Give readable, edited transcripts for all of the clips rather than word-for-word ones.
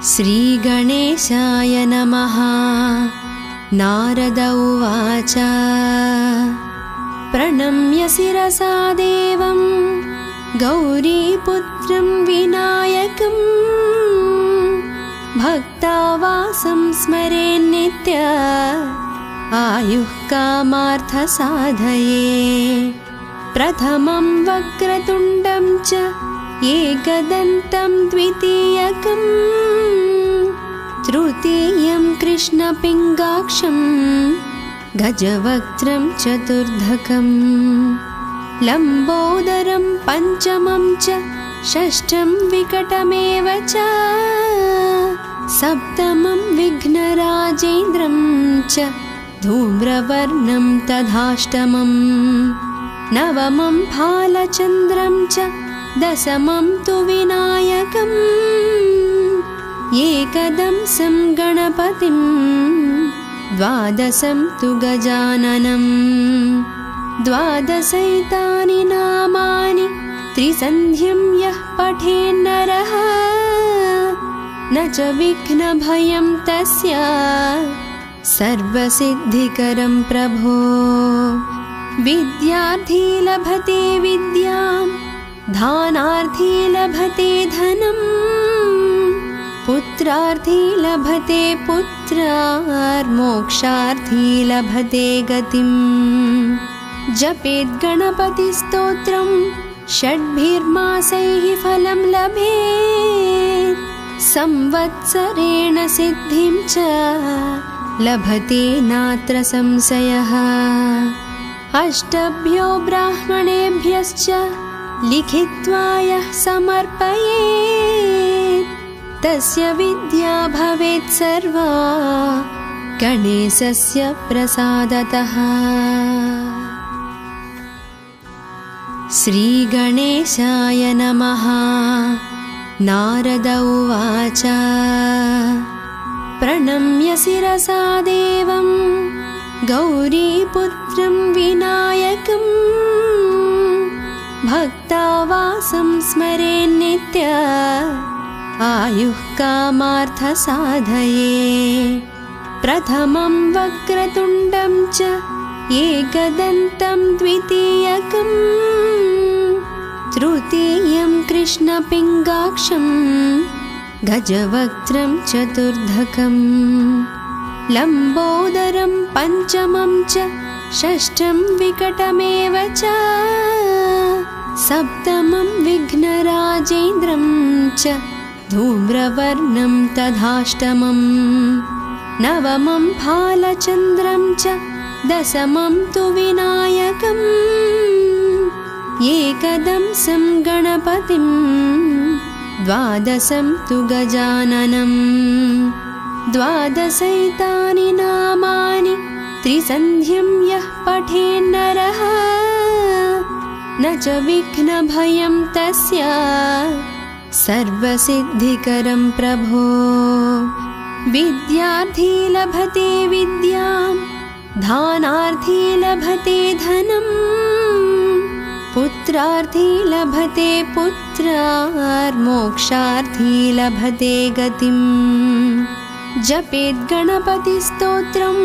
श्रीगणेशाय नमः। नारद उवाच प्रणम्य शिरसा देवं गौरीपुत्रं विनायकं भक्तावासं स्मरेन्नित्य आयुः कामार्थसाधये। प्रथमं वक्रतुण्डं च एकदन्तं द्वितीयकं तृतीयं कृष्णपिङ्गाक्षं गजवक्त्रं चतुर्धकं लम्बोदरं पञ्चमं च षष्ठं विकटमेव च सप्तमं विघ्नराजेन्द्रं च धूम्रवर्णं तथाष्टमं नवमं भालचन्द्रं च दशमं तु विनायकम् एकदंसं गणपतिं द्वादशं तु गजाननं द्वादशैतानि नामानि त्रिसन्ध्यं यः पठेन्नरः न च विघ्नभयं तस्य सर्वसिद्धिकरं प्रभो। विद्यार्थी लभते विद्यां धानार्थी लभते धनं पुत्रार्थी लभते पुत्रार्मोक्षार्थी लभते गतिं। जपेत् गणपतिस्तोत्रं षड्भिर्मासैः फलं लभेत् संवत्सरेण सिद्धिं च लभते नात्र संशयः। अष्टभ्यो ब्राह्मणेभ्यश्च लिखित्वा यः समर्पयेत् तस्य विद्या भवेत् सर्वा गणेशस्य प्रसादतः। श्रीगणेशाय नमः। नारद उवाच प्रणम्य शिरसा देवं गौरीपुत्रं विनायकं भक्तावासं स्मरेन्नित्य आयुः कामार्थसाधये। प्रथमं वक्रतुण्डं च एकदन्तं द्वितीयकं तृतीयं कृष्णपिङ्गाक्षं गजवक्त्रं चतुर्धकं लम्बोदरं पञ्चमं च षष्ठं विकटमेव च सप्तमं विघ्नराजेन्द्रं च धूम्रवर्णं तथाष्टमं नवमं भालचन्द्रं च दशमं तु विनायकम् एकदंसं गणपतिं द्वादशं तु गजाननं द्वादशैतानि नामानि त्रिसन्ध्यं यः पठेन्नरः न च विघ्नभयं तस्य सर्वसिद्धिकरं प्रभो। विद्यार्थी लभते विद्यां धानार्थी लभते धनं पुत्रार्थी लभते पुत्रार्मोक्षार्थी लभते गतिं। जपेत् गणपतिस्तोत्रं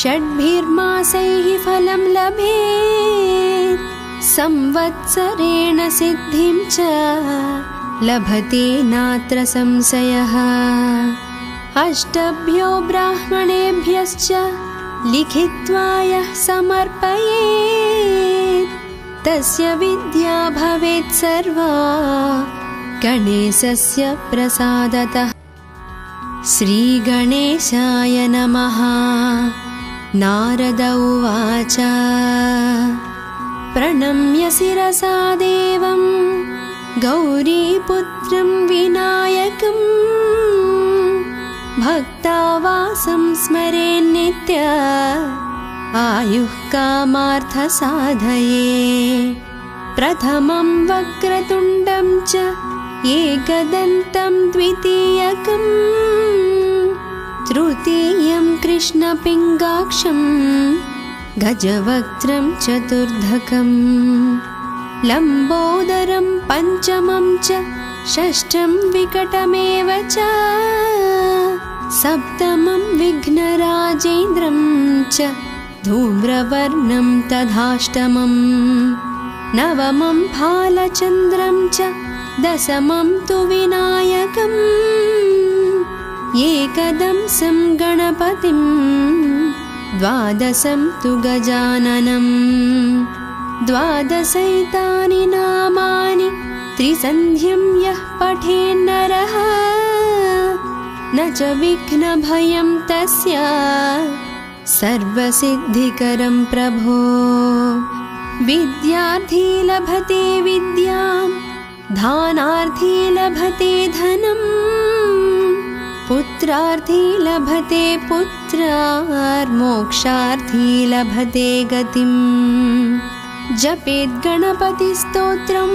षड्भिर्मासैः फलं लभेत् संवत्सरेण सिद्धिं च लभते नात्र संशयः। अष्टभ्यो ब्राह्मणेभ्यश्च लिखित्वा यः समर्पयेत् तस्य विद्या भवेत् सर्वा गणेशस्य प्रसादतः। श्रीगणेशाय नमः। नारद उवाच प्रणम्य शिरसा देवं गौरीपुत्रं विनायकं भक्तावासं स्मरेन्नित्य आयुः कामार्थसाधये। प्रथमं वक्रतुण्डं च एकदन्तं द्वितीयकं तृतीयं कृष्णपिङ्गाक्षं गजवक्त्रं चतुर्धकं लम्बोदरं पञ्चमं च षष्ठं विकटमेव च सप्तमं विघ्नराजेन्द्रं च धूम्रवर्णं तथाष्टमं नवमं फालचन्द्रं च दशमं तु विनायकम् एकदंसं गणपतिं द्वादशं तु गजाननम् द्वादशैतानि नामानि त्रिसन्ध्यं यः पठेन्नरः न च विघ्नभयं तस्य सर्वसिद्धिकरं प्रभो। विद्यार्थी लभते विद्यां धानार्थी लभते धनं पुत्रार्थी लभते पुत्रार्मोक्षार्थी लभते गतिम्। जपेत् गणपतिस्तोत्रं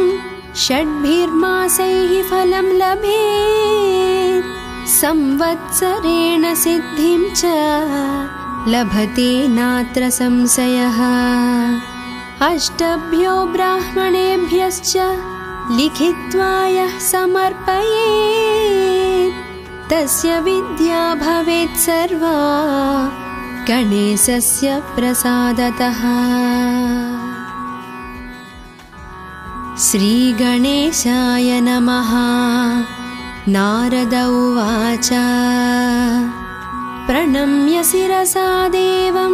षड्भिर्मासैः फलं लभेत् संवत्सरेण सिद्धिं च लभते नात्र संशयः। अष्टभ्यो ब्राह्मणेभ्यश्च लिखित्वा यः समर्पयेत् तस्य विद्या भवेत् सर्वा गणेशस्य प्रसादतः। श्रीगणेशाय नमः। नारद उवाच प्रणम्य शिरसा देवं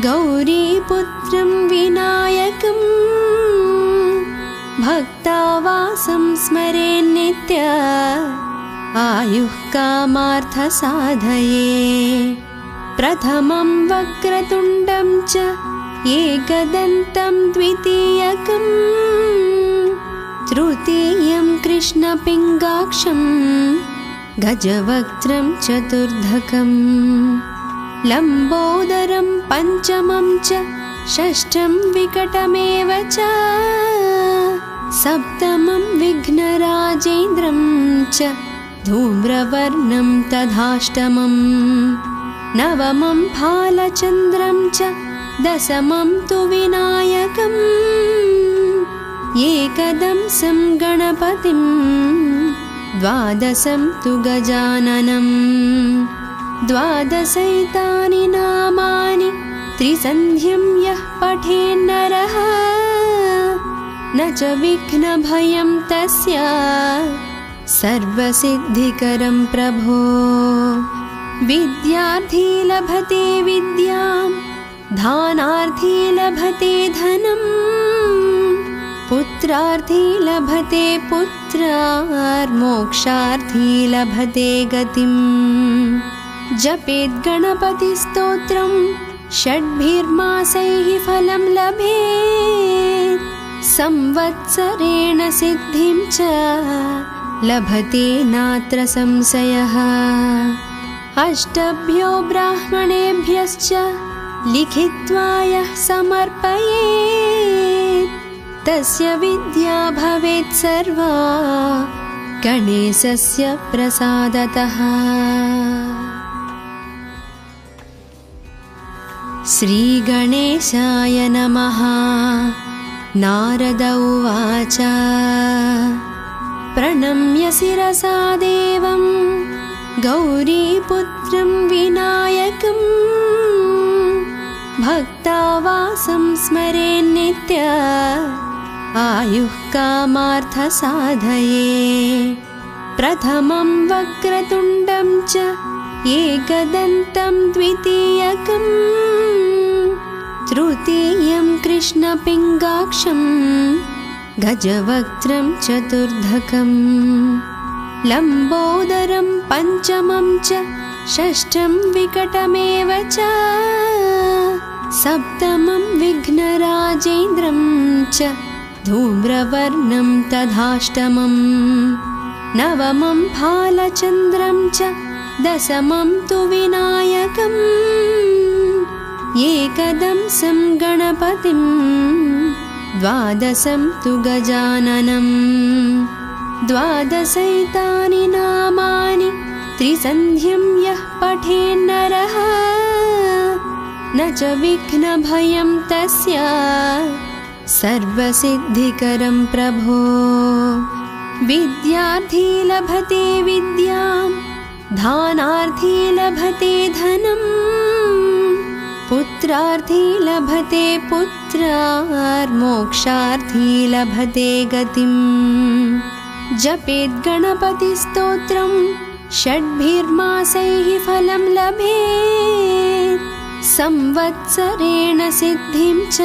गौरीपुत्रं विनायकम् भक्तावासं स्मरेन्नित्य आयुः कामार्थसाधये। प्रथमं वक्रतुण्डं च एकदन्तं द्वितीयकम् तृतीयं कृष्णपिङ्गाक्षं गजवक्त्रं चतुर्धकम् लम्बोदरं पञ्चमं च षष्ठं विकटमेव च सप्तमं विघ्नराजेन्द्रं च धूम्रवर्णं तथाष्टमं नवमं फालचन्द्रं च दशमं तु विनायकम् एकदंसं गणपतिं द्वादशं तु गजाननं द्वादशैतानि नामानि त्रिसन्ध्यं यः पठेन्नरः न च विघ्नभयं तस्य सर्वसिद्धिकरं प्रभो। विद्यार्थी लभते विद्यां धानार्थी लभते धनं पुत्रार्थी लभते पुत्रार्मोक्षार्थी लभते गतिम्। जपेत् गणपतिस्तोत्रं षड्भिर्मासैः फलं लभेत् संवत्सरेण सिद्धिं च लभते नात्र संशयः। अष्टभ्यो ब्राह्मणेभ्यश्च लिखित्वा यः समर्पयेत् तस्य विद्या भवेत् सर्वा गणेशस्य प्रसादतः। श्रीगणेशाय नमः। नारद उवाच प्रणम्य शिरसा देवं गौरीपुत्रं विनायकम् भक्तावासं स्मरेन्नित्य आयुः कामार्थसाधये। प्रथमं वक्रतुण्डं च एकदन्तं द्वितीयकम् तृतीयं कृष्णपिङ्गाक्षं गजवक्त्रं चतुर्धकम् लम्बोदरं पञ्चमं च षष्ठं विकटमेव च सप्तमं विघ्नराजेन्द्रं च धूम्रवर्णं तथाष्टमं नवमं फालचन्द्रं च दशमं तु विनायकम् एकदंसं गणपतिं द्वादशं तु गजाननं द्वादशैतानि नामानि त्रिसन्ध्यं यः पठेन्नरः न च विघ्नभयं तस्य सर्वसिद्धिकरं प्रभो। विद्यार्थी लभते विद्यां धानार्थी विद्यार्थी लभते धनम् पुत्रार्थी लभते पुत्रार्मोक्षार्थी लभते गतिम् जपेत् गणपतिस्तोत्रम् षड्भिर्मासैः फलं लभेत् संवत्सरेण सिद्धिं च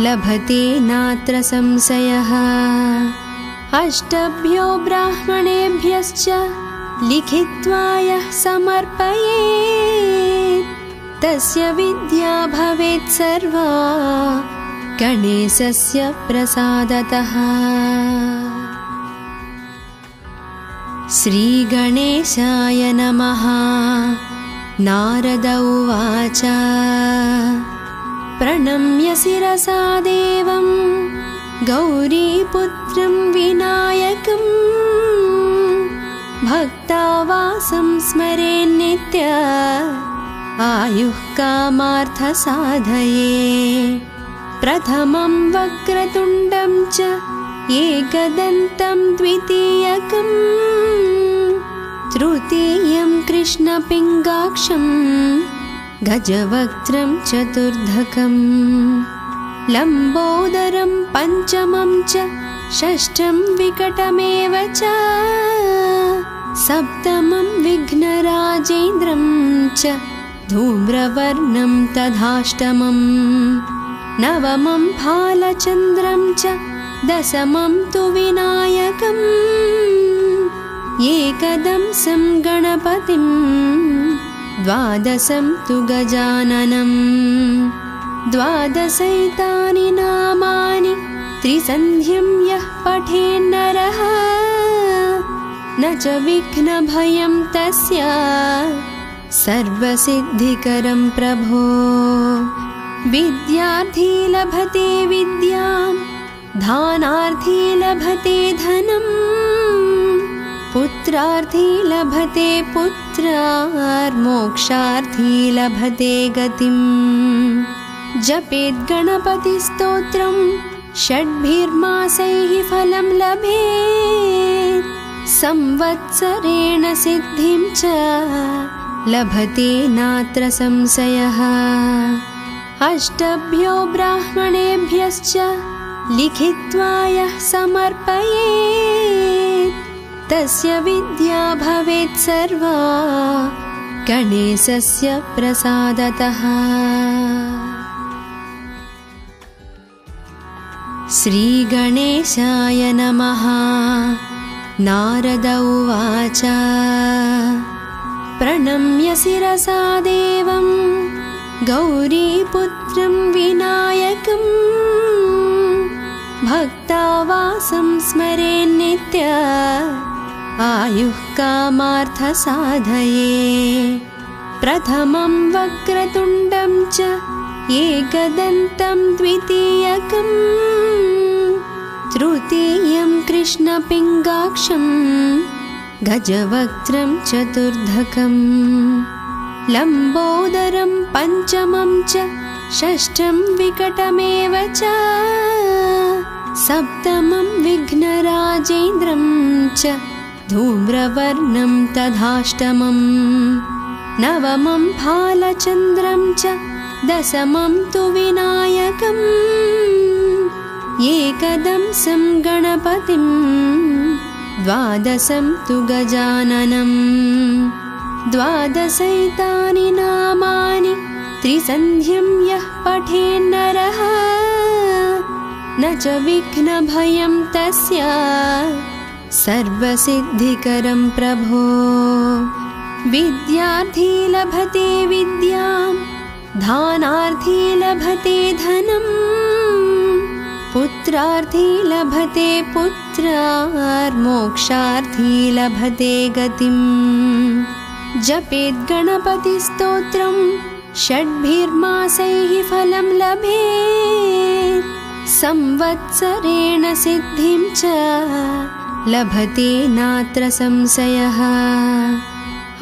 लभते नात्र संशयः अष्टभ्यो ब्राह्मणेभ्यश्च लिखित्वा यः समर्पयेत् तस्य विद्या भवेत् सर्वा गणेशस्य प्रसादतः। श्रीगणेशाय नमः। नारद उवाच प्रणम्य शिरसा देवं गौरीपुत्रं विनायकं भक्तावासं स्मरेन्नित्य आयुः कामार्थसाधये प्रथमं वक्रतुण्डं च एकदन्तं द्वितीयकं तृतीयं कृष्णपिङ्गाक्षं गजवक्त्रं चतुर्धकं लम्बोदरं पञ्चमं च षष्ठं विकटमेव च सप्तमं विघ्नराजेन्द्रं च धूम्रवर्णं तथाष्टमं नवमं फालचन्द्रं च दशमं तु विनायकम् एकदंसं गणपतिं द्वादशं तु गजाननं द्वादशैतानि नामानि त्रिसन्ध्यं यः पठेन्नरः न च विघ्नभयं तस्य सर्वसिद्धिकरं प्रभो विद्यार्थी लभते विद्यां दानार्थी लभते धनम् पुत्रार्थी लभते पुत्रार्मोक्षार्थी लभते गतिम् जपेत् गणपतिस्तोत्रं षड्भिर्मासैः फलं लभेत् संवत्सरेण सिद्धिं च लभते नात्र संशयः अष्टभ्यो ब्राह्मणेभ्यश्च लिखित्वा यः समर्पयेत् तस्य विद्या भवेत् सर्वा गणेशस्य प्रसादतः। श्रीगणेशाय नमः। नारद उवाच प्रणम्य शिरसा देवं गौरीपुत्रं विनायकं भक्तावासं स्मरेन्नित्य आयुः कामार्थसाधये प्रथमं वक्रतुण्डं च एकदन्तं द्वितीयकं तृतीयं कृष्णपिङ्गाक्षं गजवक्त्रं चतुर्धकं लम्बोदरं पञ्चमं च षष्ठं विकटमेव च सप्तमं विघ्नराजेन्द्रं च धूम्रवर्णं तथाष्टमं नवमं फालचन्द्रं च दशमं तु विनायकम् एकदंसं गणपतिं द्वादशं तु गजाननं द्वादशैतानि नामानि त्रिसन्ध्यं यः पठेन्नरः न च विघ्नभयं तस्य सर्वसिद्धिकरं प्रभो विद्यार्थी लभते विद्यां दानार्थी लभते धनम् पुत्रार्थी लभते पुत्रार्मोक्षार्थी लभते गतिम् जपेत् गणपतिस्तोत्रं षड्भिर्मासैः फलं लभेत् संवत्सरेण सिद्धिं च लभते नात्र संशयः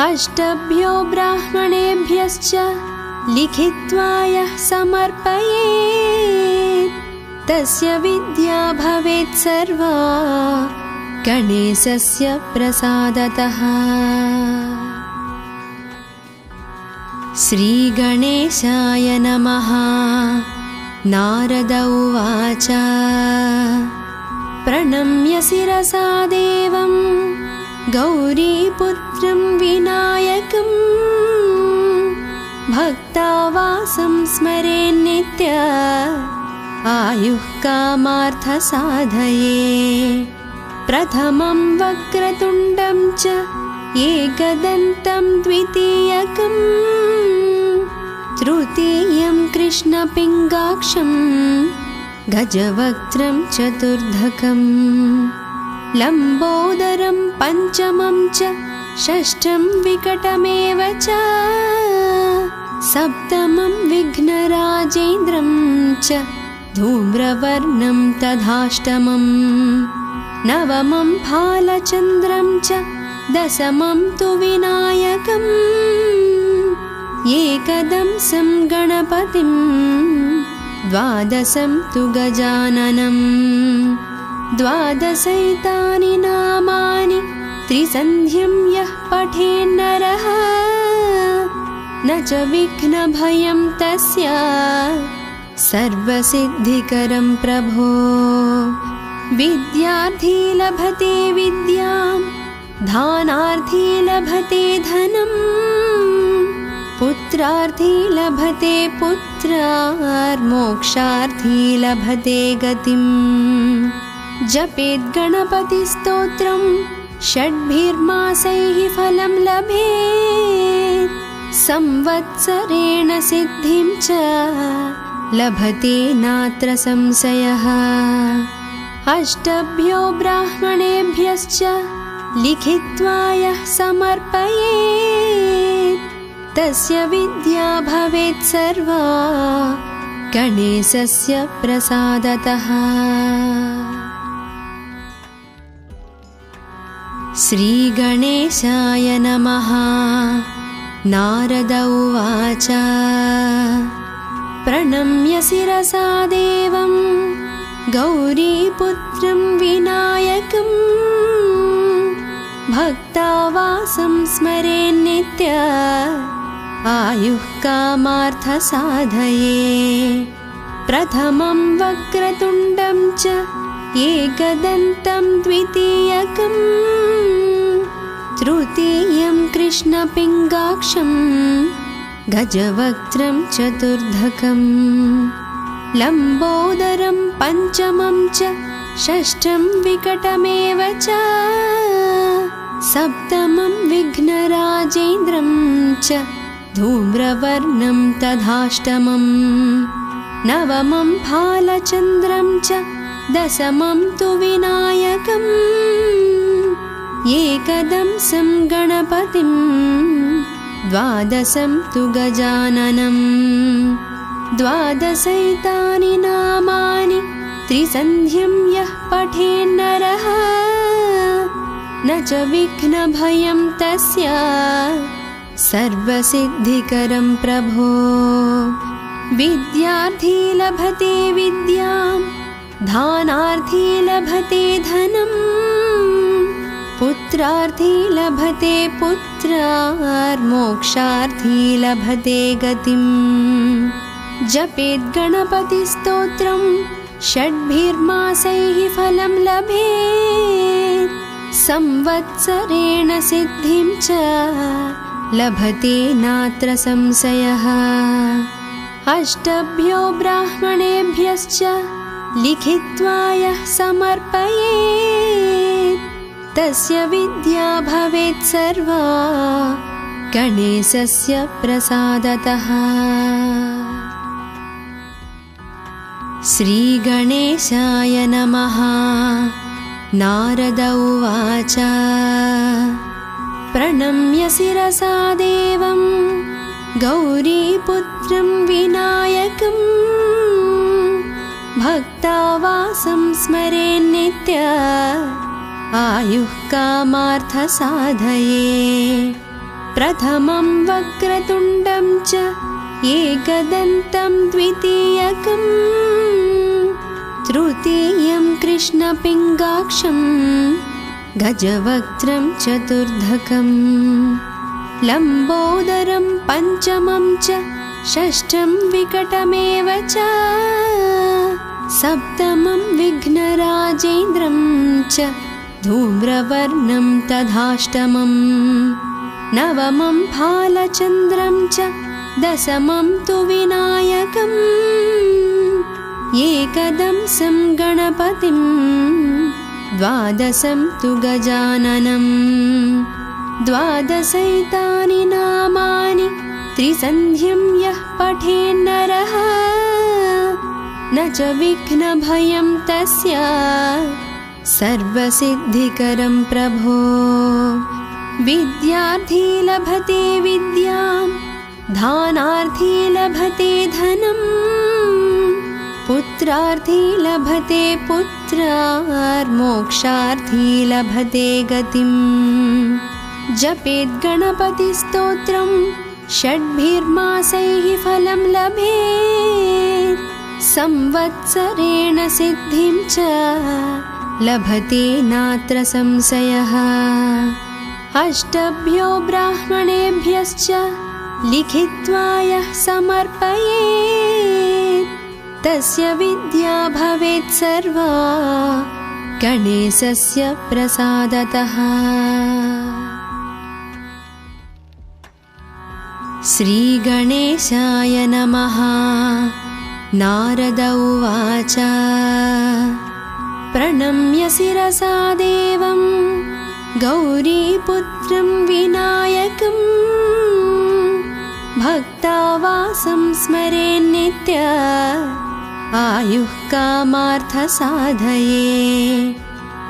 अष्टभ्यो ब्राह्मणेभ्यश्च लिखित्वा यः समर्पयेत् तस्य विद्या भवेत् सर्वा गणेशस्य प्रसादतः। श्रीगणेशाय नमः। नारद उवाच प्रणम्य शिरसा देवं गौरीपुत्रं विनायकं भक्तावासं स्मरेन्नित्य आयुः कामार्थसाधये। प्रथमं वक्रतुण्डं च एकदन्तं द्वितीयकं तृतीयं कृष्णपिङ्गाक्षं गजवक्त्रं चतुर्धकं लम्बोदरं पञ्चमं च षष्ठं विकटमेव च सप्तमं विघ्नराजेन्द्रं च धूम्रवर्णं तथाष्टमं नवमं भालचन्द्रं च दशमं तु विनायकम् एकदंसं गणपतिं द्वादशं तु गजाननं द्वादशैतानि नामानि त्रिसन्ध्यं यः पठेन्नरः न च विघ्नभयं तस्य सर्वसिद्धिकरं प्रभो। विद्यार्थी लभते विद्यां दानार्थी लभते धनं पुत्रार्थी लभते पुत्रार्मोक्षार्थी लभते गतिम्। जपेत् गणपतिस्तोत्रं षड्भिर्मासैः फलं लभेत् संवत्सरेण सिद्धिं च लभते नात्र संशयः। अष्टभ्यो ब्राह्मणेभ्यश्च लिखित्वा यः समर्पयेत् तस्य विद्या भवेत् सर्वा गणेशस्य प्रसादतः। श्रीगणेशाय नमः। नारद उवाच प्रणम्य शिरसा देवं गौरीपुत्रं विनायकं भक्तावासं स्मरेन्नित्य आयुः कामार्थसाधये। प्रथमं वक्रतुण्डं च एकदन्तं द्वितीयकं तृतीयं कृष्णपिङ्गाक्षं गजवक्त्रं चतुर्धकं लम्बोदरं पञ्चमं च षष्ठं विकटमेव च सप्तमं विघ्नराजेन्द्रं च धूम्रवर्णं तथाष्टमं नवमं भालचन्द्रं च दशमं तु विनायकम् एकदंसं गणपतिं द्वादशं तु गजाननं द्वादशैतानि नामानि त्रिसन्ध्यं यः पठेन्नरः न च विघ्नभयं तस्य सर्वसिद्धिकरं प्रभो। विद्यार्थी लभते विद्यां दानार्थी लभते धनं पुत्रार्थी लभते पुत्रार्मोक्षार्थी लभते गतिम्। जपेत् गणपतिस्तोत्रं षड्भिर्मासैः फलं लभेत् संवत्सरेण सिद्धिं च लभते नात्र संशयः। अष्टभ्यो ब्राह्मणेभ्यश्च लिखित्वा यः समर्पयेत् तस्य विद्या भवेत् सर्वा गणेशस्य प्रसादतः। श्रीगणेशाय नमः। नारद उवाच प्रणम्य शिरसा देवं गौरीपुत्रं विनायकं भक्तावासं स्मरेन्नित्य आयुः कामार्थसाधये। प्रथमं वक्रतुण्डं च एकदन्तं द्वितीयकं तृतीयं कृष्णपिङ्गाक्षं गजवक्त्रं चतुर्धकं लम्बोदरं पञ्चमं च षष्ठं विकटमेव च सप्तमं विघ्नराजेन्द्रं च धूम्रवर्णं तथाष्टमम् नवमं भालचन्द्रं च दशमं तु विनायकम् एकदंसं गणपतिं द्वादशं तु गजाननम् द्वादशैतानि नामानि त्रिसन्ध्यं यः पठेन्नरः न च विघ्नभयं तस्य सर्वसिद्धिकरं प्रभो विद्यार्थी लभते विद्यां धानार्थी लभते धनम् पुत्रार्थी लभते पुत्रार्मोक्षार्थी लभते गतिम् जपेत् गणपतिस्तोत्रं षड्भिर्मासैः फलं लभेत् संवत्सरेण सिद्धिं च लभते नात्र संशयः अष्टभ्यो ब्राह्मणेभ्यश्च लिखित्वा यः समर्पयेत् तस्य विद्या भवेत् सर्वा गणेशस्य प्रसादतः। श्रीगणेशाय नमः। नारद उवाच प्रणम्य शिरसा देवं गौरीपुत्रं विनायकं भक्तावासं स्मरेन्नित्य आयुः कामार्थसाधये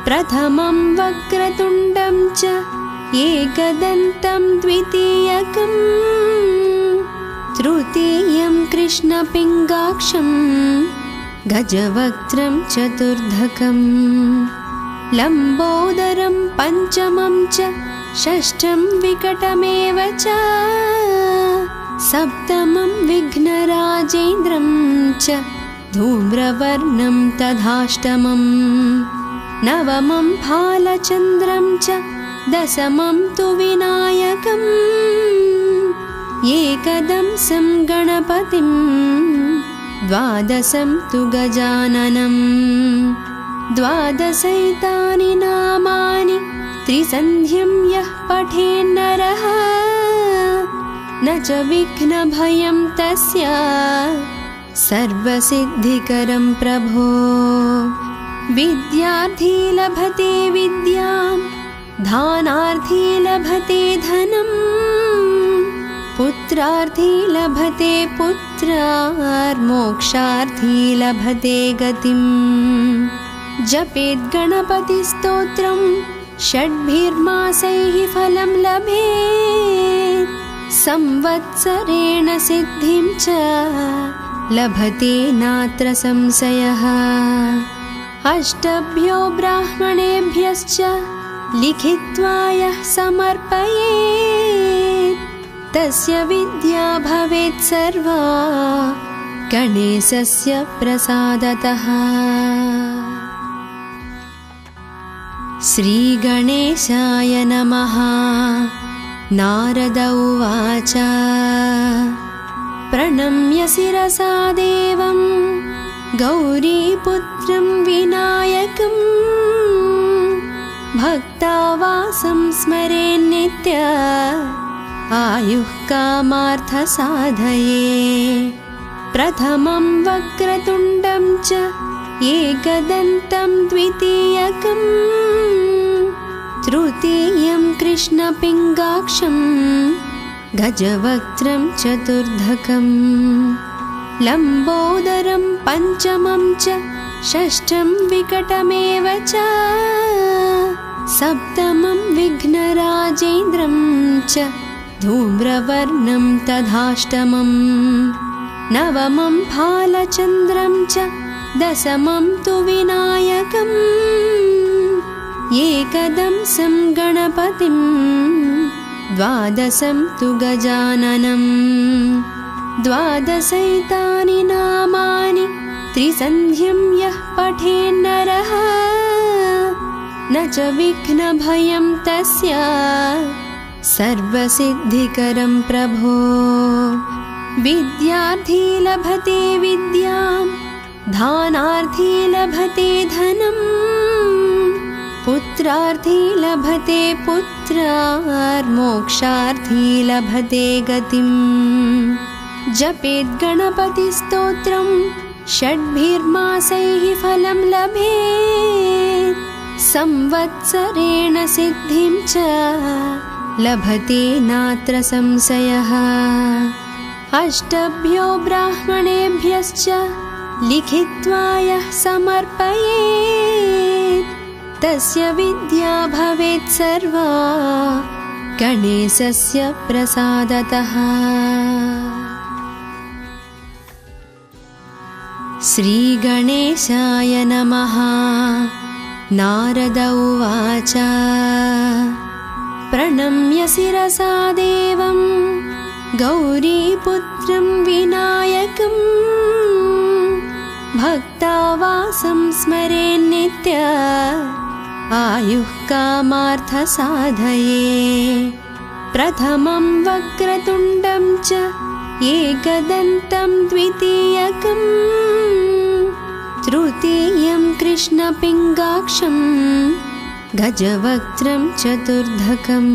प्रथमं वक्रतुण्डं च एकदन्तं द्वितीयकम् तृतीयं कृष्णपिङ्गाक्षं गजवक्त्रं चतुर्धकं लम्बोदरं पञ्चमं च षष्ठं विकटमेव च सप्तमं विघ्नराजेन्द्रं च धूम्रवर्णं तथाष्टमम् नवमं भालचन्द्रं च दशमं तु विनायकम् एकदंसं गणपतिं द्वादशं तु गजाननम् द्वादशैतानि नामानि त्रिसन्ध्यं यः पठेन्नरः न च विघ्नभयं तस्य सर्वसिद्धिकरं प्रभो विद्यार्थी लभते विद्यां धानार्थी लभते धनम् पुत्रार्थी लभते पुत्रार्मोक्षार्थी लभते गतिम् जपेत् गणपतिस्तोत्रं षड्भिर्मासैः फलं लभेत् संवत्सरेण सिद्धिं च लभते नात्र संशयः अष्टभ्यो ब्राह्मणेभ्यश्च लिखित्वा यः समर्पयेत् तस्य विद्या भवेत् सर्वा गणेशस्य प्रसादतः। श्रीगणेशाय नमः। नारद उवाच प्रणम्य शिरसा देवं गौरीपुत्रं विनायकं भक्तावासं स्मरेन्नित्य आयुः कामार्थसाधये प्रथमं वक्रतुण्डं च एकदन्तं द्वितीयकम् तृतीयं कृष्णपिङ्गाक्षं गजवक्त्रं चतुर्धकं लम्बोदरं पञ्चमं च षष्ठं विकटमेव च सप्तमं विघ्नराजेन्द्रं च धूम्रवर्णं तथाष्टमम् नवमं भालचन्द्रं च दशमं तु विनायकम् एकदंसं गणपतिं द्वादशं तु गजाननम् द्वादशैतानि नामानि त्रिसन्ध्यं यः पठेन्नरः न च विघ्नभयं तस्य सर्वसिद्धिकरं प्रभो। विद्यार्थी लभते विद्यां, दानार्थी लभते धनं, पुत्रार्थी लभते पुत्रान्, मोक्षार्थी लभते गतिम्। जपेत् गणपतिस्तोत्रं षड्भिर्मासैः फलं लभेत्, संवत्सरेण सिद्धिं च लभते नात्र संशयः। अष्टभ्यो ब्राह्मणेभ्यश्च लिखित्वा यः समर्पयेत्, तस्य विद्या भवेत् सर्वा गणेशस्य प्रसादतः। श्रीगणेशाय नमः। नारद उवाच प्रणम्य शिरसा देवं गौरीपुत्रं विनायकं, भक्तावासं स्मरेन्नित्य आयुः कामार्थसाधये। प्रथमं वक्रतुण्डं च एकदन्तं द्वितीयकं, तृतीयं कृष्णपिङ्गाक्षं गजवक्त्रं चतुर्धकं,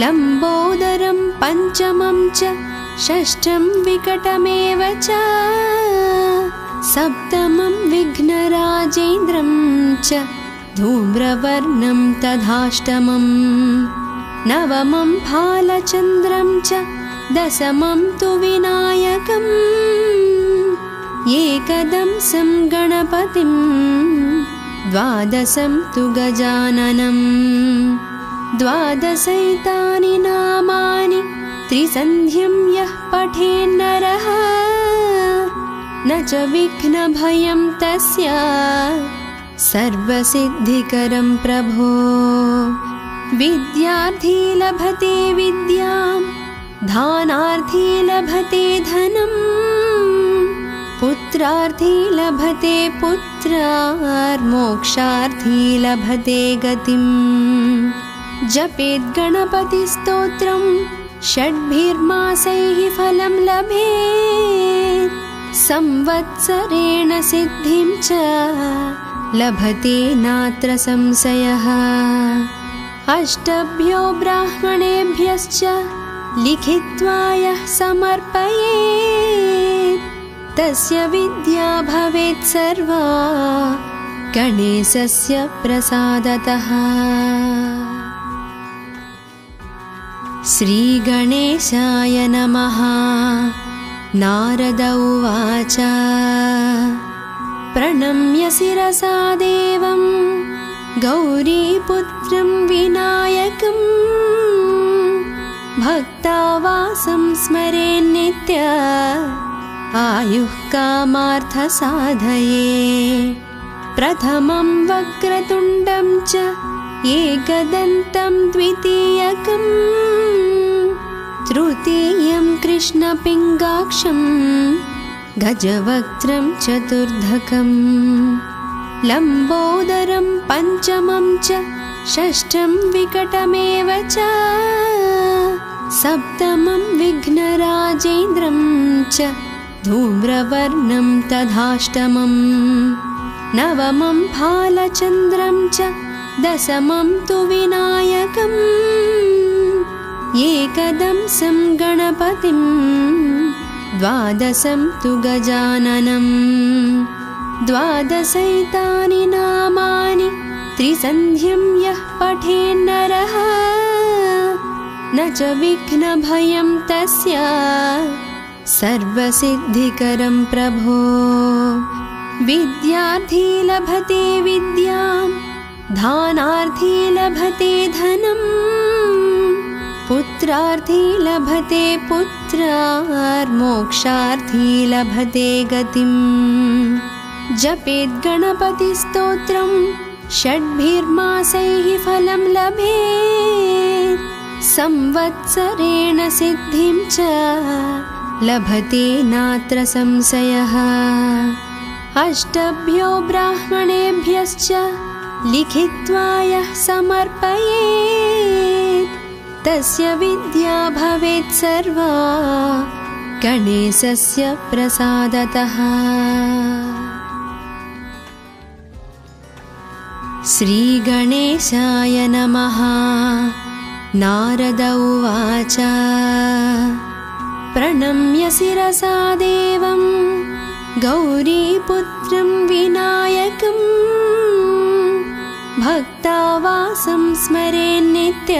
लम्बोदरं पञ्चमं च षष्ठं विकटमेव च, सप्तमं विघ्नराजेन्द्रं च धूम्रवर्णं तथाष्टमम्, नवमं भालचन्द्रं च दशमं तु विनायकम्, एकदंसं गणपतिं द्वादशं तु गजाननम्। द्वादशैतानि नामानि त्रिसन्ध्यं यः पठेन्नरः, न च विघ्नभयं तस्य सर्वसिद्धिकरं प्रभो। विद्यार्थी लभते विद्यां, दानार्थी लभते धनं, पुत्रार्थी लभते पुत्रान्, मोक्षार्थी लभते गतिम्। जपेत् गणपतिस्तोत्रं षड्भिर्मासैः फलं लभेत्, संवत्सरेण सिद्धिं च लभते नात्र संशयः। अष्टभ्यो ब्राह्मणेभ्यश्च लिखित्वा यः समर्पयेत्, तस्य विद्या भवेत् सर्वा गणेशस्य प्रसादतः। श्रीगणेशाय नमः। नारद उवाच प्रणम्य शिरसा देवं गौरीपुत्रं विनायकं, भक्तावासं स्मरेन्नित्य आयुः कामार्थसाधये। प्रथमं वक्रतुण्डं च एकदन्तं द्वितीयकं, तृतीयं कृष्णपिङ्गाक्षं गजवक्त्रं चतुर्धकं, लम्बोदरं पञ्चमं च षष्ठं विकटमेव च, सप्तमं विघ्नराजेन्द्रं च धूम्रवर्णं तथाष्टमम्, नवमं भालचन्द्रं च दशमं तु विनायकम्, एकदंसं गणपतिं द्वादशं तु गजाननम्। द्वादशैतानि नामानि त्रिसन्ध्यं यः पठेन्नरः, न च विघ्नभयं तस्य सर्वसिद्धिकरं प्रभो। विद्यार्थी लभते विद्यां, दानार्थी लभते धनं, पुत्रार्थी लभते पुत्रान्, मोक्षार्थी लभते गतिम्। जपेत् गणपतिस्तोत्रं षड्भिर्मासैः फलं लभेत्, संवत्सरेण सिद्धिं च लभते नात्र संशयः। अष्टभ्यो ब्राह्मणेभ्यश्च लिखित्वा यः समर्पयेत्, तस्य विद्या भवेत् सर्वा गणेशस्य प्रसादतः। श्रीगणेशाय नमः। नारद उवाच प्रणम्य शिरसा देवं गौरीपुत्रं विनायकं भक्तावासं स्मरेन्नित्य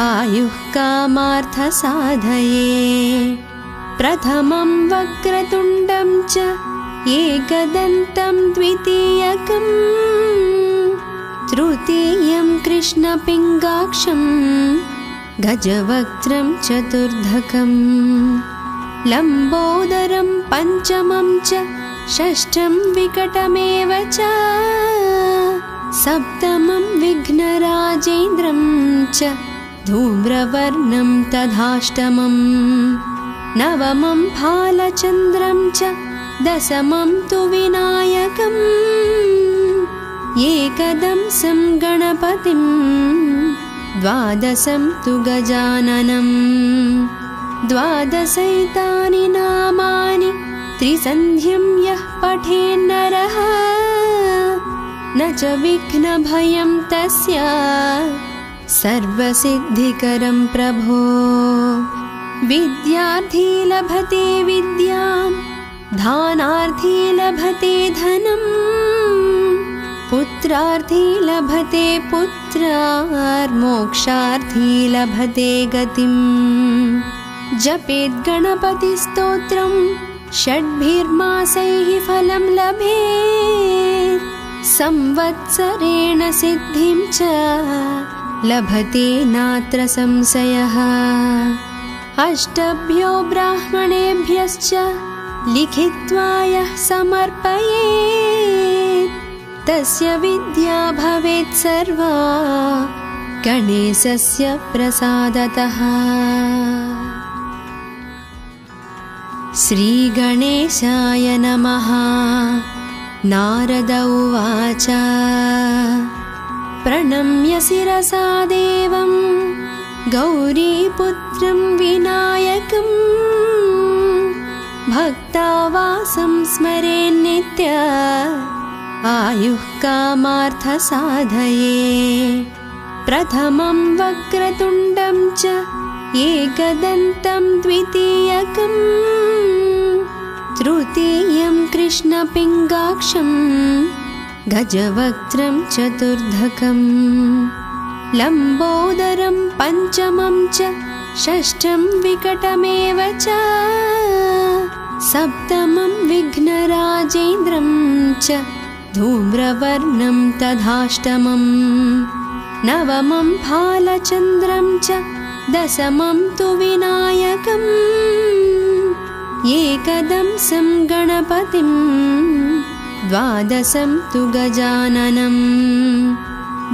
आयुः कामार्थसाधये। प्रथमं वक्रतुण्डं च एकदन्तं द्वितीयकं तृतीयं कृष्णपिङ्गाक्षं गजवक्त्रं चतुर्धकं लम्बोदरं पञ्चमं च षष्ठं विकटमेव च सप्तमं विघ्नराजेन्द्रं च धूम्रवर्णं तथाष्टमं नवमं फालचन्द्रं च दशमं तु विनायकम् एकदंसं गणपतिं द्वादशं तु गजाननं द्वादशैतानि नामानि त्रिसन्ध्यं यः पठेन्नरः न च विघ्नभयं तस्य सर्वसिद्धिकरं प्रभो। विद्यार्थी लभते विद्यां दानार्थी लभते धनं पुत्रार्थी लभते पुत्रार्मोक्षार्थी लभते गतिं। जपेत् गणपतिस्तोत्रं षड्भिर्मासैः फलं लभेत् संवत्सरेण सिद्धिं च लभते नात्र संशयः। अष्टभ्यो ब्राह्मणेभ्यश्च लिखित्वा यः समर्पयेत् तस्य विद्या भवेत् सर्वा गणेशस्य प्रसादतः। श्रीगणेशाय नमः। नारद उवाच प्रणम्य शिरसा देवं गौरीपुत्रं विनायकं भक्तावासं स्मरेन्नित्य आयुः कामार्थसाधये। प्रथमं वक्रतुण्डं च एकदन्तं द्वितीयकं तृतीयं कृष्णपिङ्गाक्षं गजवक्त्रं चतुर्धकं लम्बोदरं पञ्चमं च षष्ठं विकटमेव च सप्तमं विघ्नराजेन्द्रं च धूम्रवर्णं तथाष्टमं नवमं फालचन्द्रं च दशमं तु विनायकम् एकदंसं गणपतिं द्वादशं तु गजाननं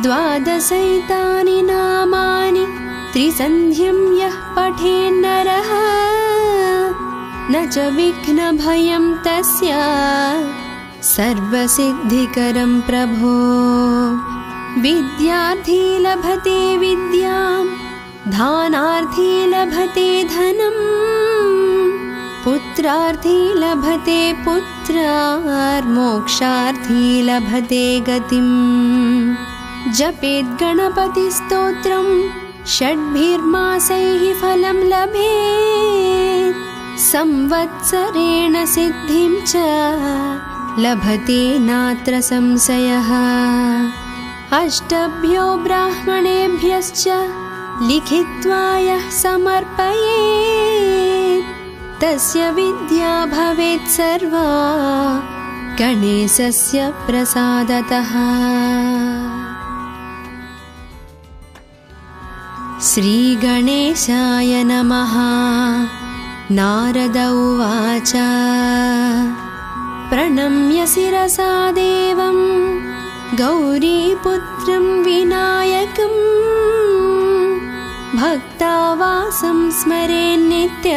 द्वादशैतानि नामानि त्रिसन्ध्यं यः पठेन्नरः न च विघ्नभयं तस्य सर्वसिद्धिकरं प्रभो। विद्यार्थी लभते विद्यां दानार्थी लभते धनं पुत्रार्थी लभते पुत्रार्मोक्षार्थी लभते गतिं। जपेत् गणपतिस्तोत्रं षड्भिर्मासैः फलं लभेत् संवत्सरेण सिद्धिं च लभते नात्र संशयः। अष्टभ्यो ब्राह्मणेभ्यश्च लिखित्वा यः समर्पयेत् तस्य विद्या भवेत् सर्वा गणेशस्य प्रसादतः। श्रीगणेशाय नमः। नारद उवाच प्रणम्य शिरसा देवं गौरीपुत्रं विनायकं भक्तावासं स्मरेन्नित्य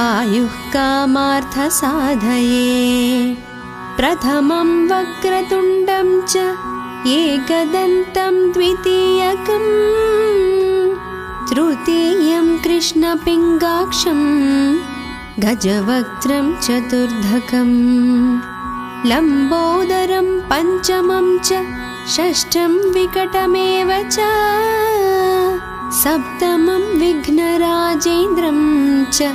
आयुः कामार्थसाधये। प्रथमं वक्रतुण्डं च एकदन्तं द्वितीयकं कृष्णपिङ्गाक्षं गजवक्त्रं चतुर्धकं लम्बोदरं पञ्चमं च षष्ठं विकटमेव च सप्तमं विघ्नराजेन्द्रं च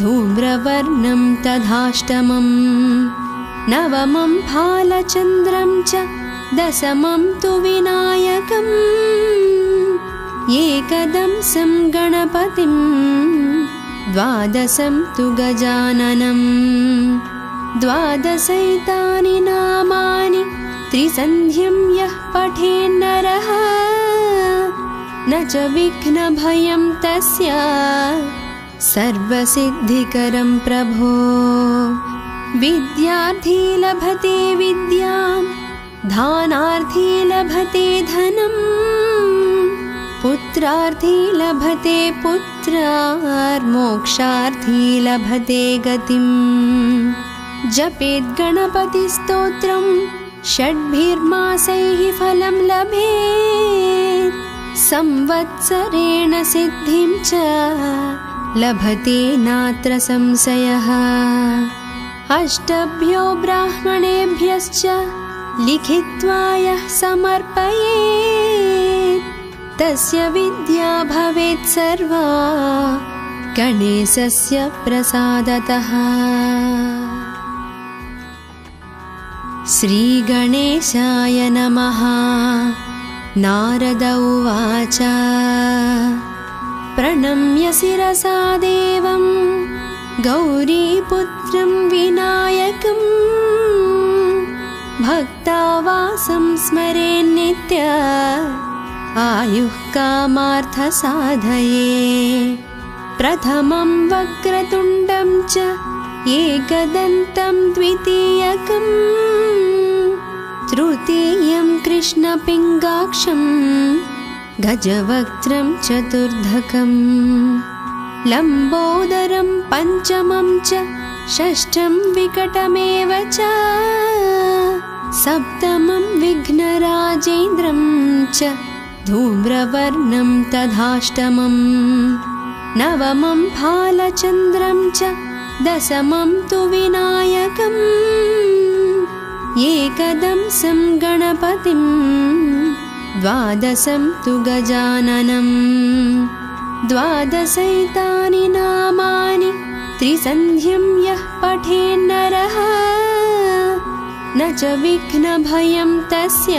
धूम्रवर्णं तथाष्टमं नवमं फालचन्द्रं च दशमं तु विनायकम् एकदंसं गणपतिं द्वादशं तु गजाननं द्वादशैतानि नामानि त्रिसन्ध्यं यः पठेन्नरः न च विघ्नभयं तस्य सर्वसिद्धिकरं प्रभो विद्यार्थी लभते विद्यां धानार्थी लभते धनम् पुत्रार्थी लभते पुत्रार्मोक्षार्थी लभते गतिम् जपेद् गणपतिस्तोत्रं षड्भिर्मासैः फलं लभेत् संवत्सरेण सिद्धिं च लभते नात्र संशयः अष्टभ्यो ब्राह्मणेभ्यश्च लिखित्वा यः समर्पयेत् तस्य विद्या भवेत् सर्वा गणेशस्य प्रसादतः। श्रीगणेशाय नमः। नारद उवाच प्रणम्य शिरसा देवं गौरीपुत्रं विनायकं भक्तावासं स्मरेन्नित्य आयुः कामार्थसाधये प्रथमं वक्रतुण्डं च एकदन्तं द्वितीयकं तृतीयं कृष्णपिङ्गाक्षं गजवक्त्रं चतुर्धकं लम्बोदरं पञ्चमं च षष्ठं विकटमेव च सप्तमं विघ्नराजेन्द्रं च धूम्रवर्णं तथाष्टमं नवमं फालचन्द्रं च दशमं तु विनायकम् एकदंसं गणपतिं द्वादशं तु गजाननं द्वादशैतानि नामानि त्रिसन्ध्यं यः पठेन्नरः न च विघ्नभयं तस्य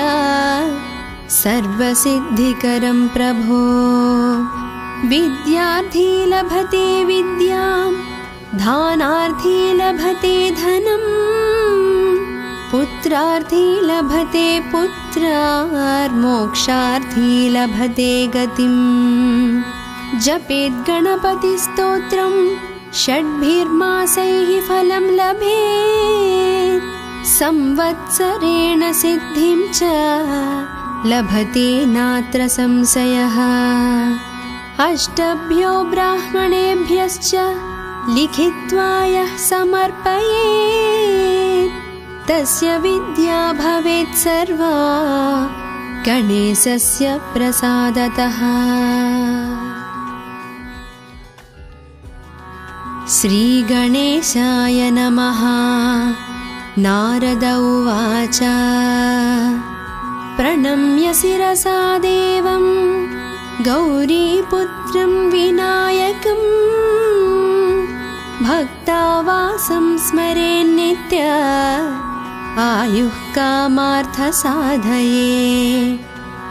सर्वसिद्धिकरं प्रभो विद्यार्थी लभते विद्यां धानार्थी लभते धनम् पुत्रार्थी लभते पुत्रार्मोक्षार्थी लभते गतिम् जपेद् गणपतिस्तोत्रं षड्भिर्मासैः फलं लभेत् संवत्सरेण सिद्धिं च लभते नात्र संशयः अष्टभ्यो ब्राह्मणेभ्यश्च लिखित्वा यः समर्पयेत् तस्य विद्या भवेत् सर्वा गणेशस्य प्रसादतः। श्रीगणेशाय नमः। नारद उवाच प्रणम्य शिरसा देवं गौरीपुत्रं विनायकं भक्तावासं स्मरेन्नित्य आयुः कामार्थसाधये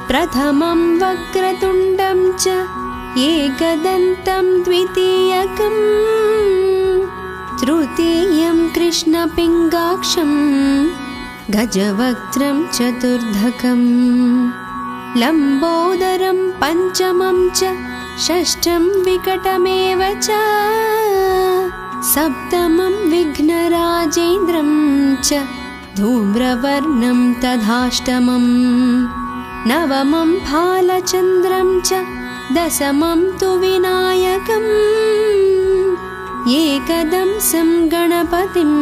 प्रथमं वक्रतुण्डं च एकदन्तं द्वितीयकं तृतीयं कृष्णपिङ्गाक्षं गजवक्त्रं चतुर्धकं लम्बोदरं पञ्चमं च षष्ठं विकटमेव च सप्तमं विघ्नराजेन्द्रं च धूम्रवर्णं तथाष्टमं नवमं फालचन्द्रं च दशमं तु विनायकम् एकदंसं गणपतिं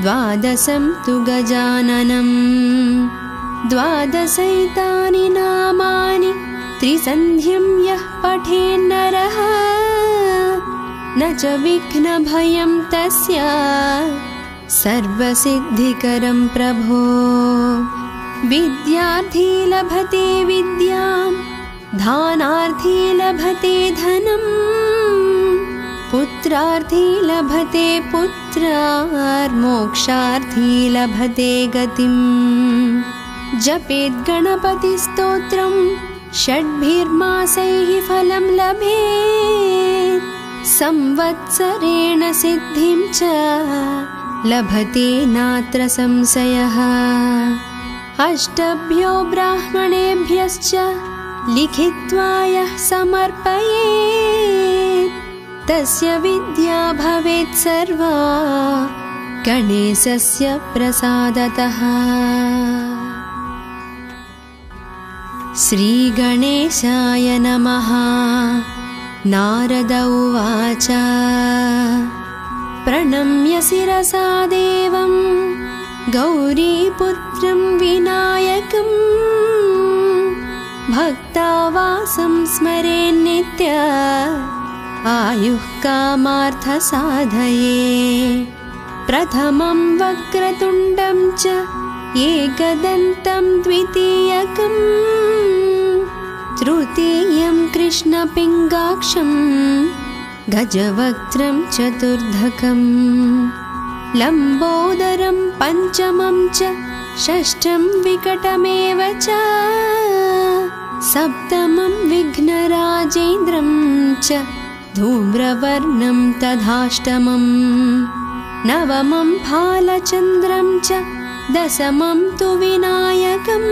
द्वादशं तु गजाननं द्वादशैतानि नामानि त्रिसन्ध्यं यः पठेन्नरः न च विघ्नभयं तस्य सर्वसिद्धिकरं प्रभो। विद्यार्थी लभते विद्यां दानार्थी लभते धनं पुत्रार्थी लभते पुत्रार्मोक्षार्थी लभते गतिम्। जपेत् गणपतिस्तोत्रं षड्भिर्मासैः फलं लभेत् संवत्सरेण सिद्धिं च लभते नात्र संशयः। अष्टभ्यो ब्राह्मणेभ्यश्च लिखित्वा यः समर्पयेत् तस्य विद्या भवेत् सर्वा गणेशस्य प्रसादतः। श्रीगणेशाय नमः। नारद उवाच प्रणम्य शिरसा देवं गौरीपुत्रं विनायकं भक्तावासं स्मरेन्नित्य आयुः कामार्थसाधये। प्रथमं वक्रतुण्डं च एकदन्तं द्वितीयकं तृतीयं कृष्णपिङ्गाक्षं गजवक्त्रं चतुर्धकं लम्बोदरं पञ्चमं च षष्ठं विकटमेव च सप्तमं विघ्नराजेन्द्रं च धूम्रवर्णं तथाष्टमं नवमं भालचन्द्रं च दशमं तु विनायकम्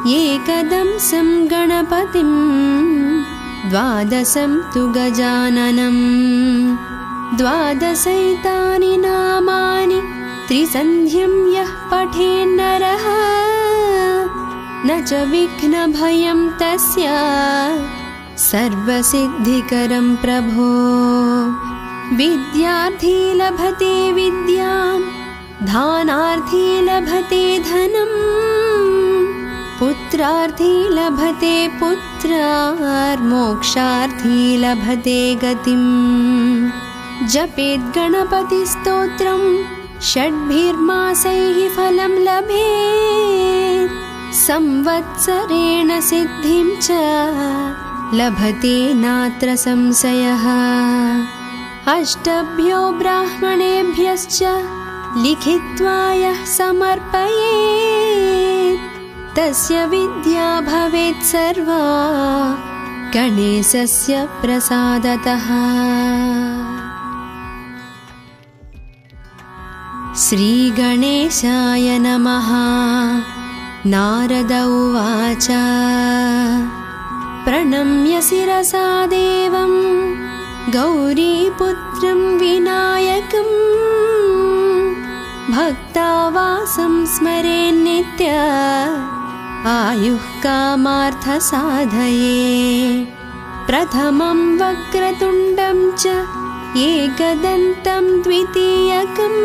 एकदंसं गणपतिं द्वादशं तु गजाननं द्वादशैतानि नामानि त्रिसन्ध्यं यः पठेन्नरः न च विघ्नभयं तस्य सर्वसिद्धिकरं प्रभो। विद्यार्थी लभते विद्यां दानार्थी लभते धनं पुत्रार्थी लभते पुत्रार्मोक्षार्थी लभते गतिम्। जपेत् गणपतिस्तोत्रं षड्भिर्मासैः फलं लभेत् संवत्सरेण सिद्धिं च लभते नात्र संशयः। अष्टभ्यो ब्राह्मणेभ्यश्च लिखित्वा यः समर्पयेत् तस्य विद्या भवेत् सर्वा गणेशस्य प्रसादतः। श्रीगणेशाय नमः। नारद उवाच प्रणम्य शिरसा देवं गौरीपुत्रं विनायकं भक्तावासं स्मरेन्नित्य आयुः कामार्थसाधये। प्रथमं वक्रतुण्डं च एकदन्तं द्वितीयकं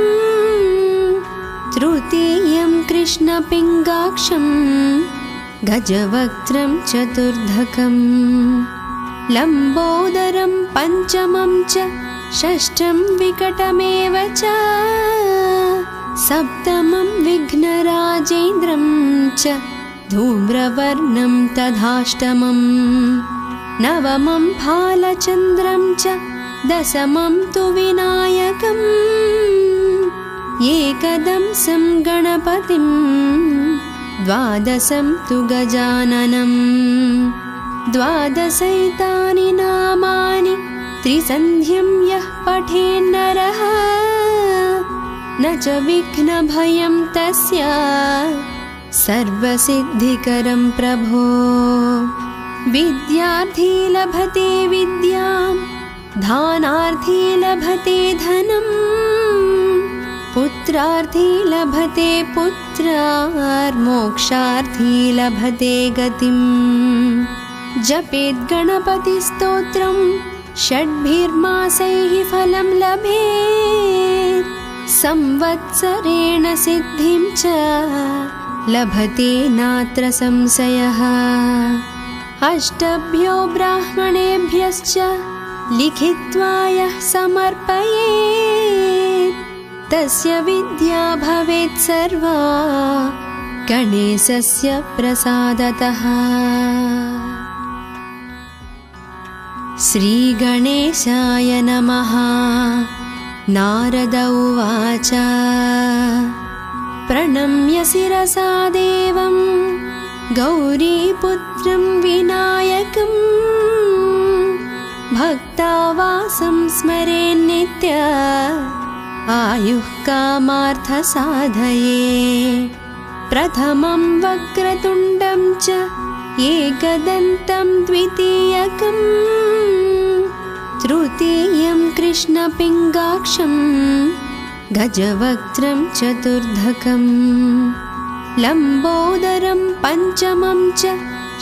तृतीयं कृष्णपिङ्गाक्षं गजवक्त्रं चतुर्धकं लम्बोदरं पञ्चमं च षष्ठं विकटमेव च सप्तमं विघ्नराजेन्द्रं च धूम्रवर्णं तथाष्टमं नवमं भालचन्द्रं च दशमं तु विनायकम् एकदंसं गणपतिं द्वादशं तु गजाननं द्वादशैतानि नामानि त्रिसन्ध्यं यः पठेन्नरः न च विघ्नभयं तस्य सर्वसिद्धिकरं प्रभो। विद्यार्थी लभते विद्यां दानार्थी लभते धनं पुत्रार्थी लभते पुत्रार्मोक्षार्थी लभते गतिम्। जपेत् गणपतिस्तोत्रं षड्भिर्मासैः फलं लभेत् संवत्सरेण सिद्धिं च लभते नात्र संशयः। अष्टभ्यो ब्राह्मणेभ्यश्च लिखित्वा यः समर्पयेत् तस्य विद्या भवेत् सर्वा गणेशस्य प्रसादतः। श्रीगणेशाय नमः। नारद उवाच प्रणम्य शिरसा देवं गौरीपुत्रं विनायकं भक्तावासं स्मरेन्नित्य आयुः कामार्थसाधये। प्रथमं वक्रतुण्डं च एकदन्तं द्वितीयकं तृतीयं कृष्णपिङ्गाक्षं गजवक्त्रं चतुर्धकं लम्बोदरं पञ्चमं च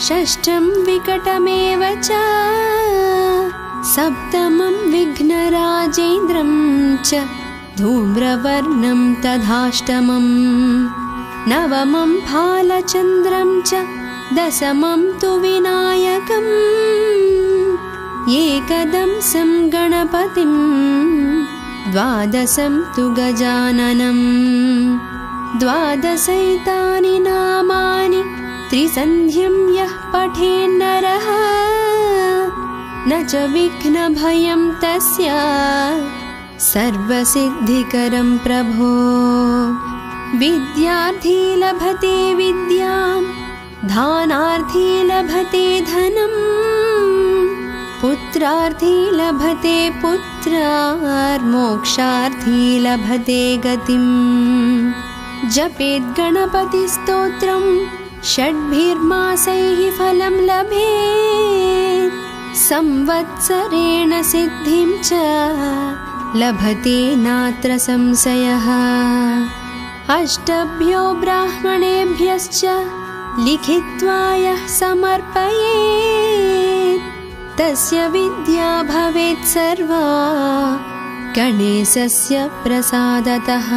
षष्ठं विकटमेव च सप्तमं विघ्नराजेन्द्रं च धूम्रवर्णं तथाष्टमं नवमं फालचन्द्रं च दशमं तु विनायकम् एकदंसं गणपतिं द्वादशं तु गजाननं द्वादशैतानि नामानि त्रिसन्ध्यं यः पठेन्नरः न च विघ्नभयं तस्य सर्वसिद्धिकरं प्रभो। विद्यार्थी लभते विद्यां दानार्थी लभते धनं पुत्रार्थी लभते पुत्रार्मोक्षार्थी लभते गतिं। जपेत् गणपतिस्तोत्रं षड्भिर्मासैः फलं लभेत् संवत्सरेण सिद्धिं च लभते नात्र संशयः। अष्टभ्यो ब्राह्मणेभ्यश्च लिखित्वा यः समर्पयेत् तस्य विद्या भवेत् सर्वा गणेशस्य प्रसादतः।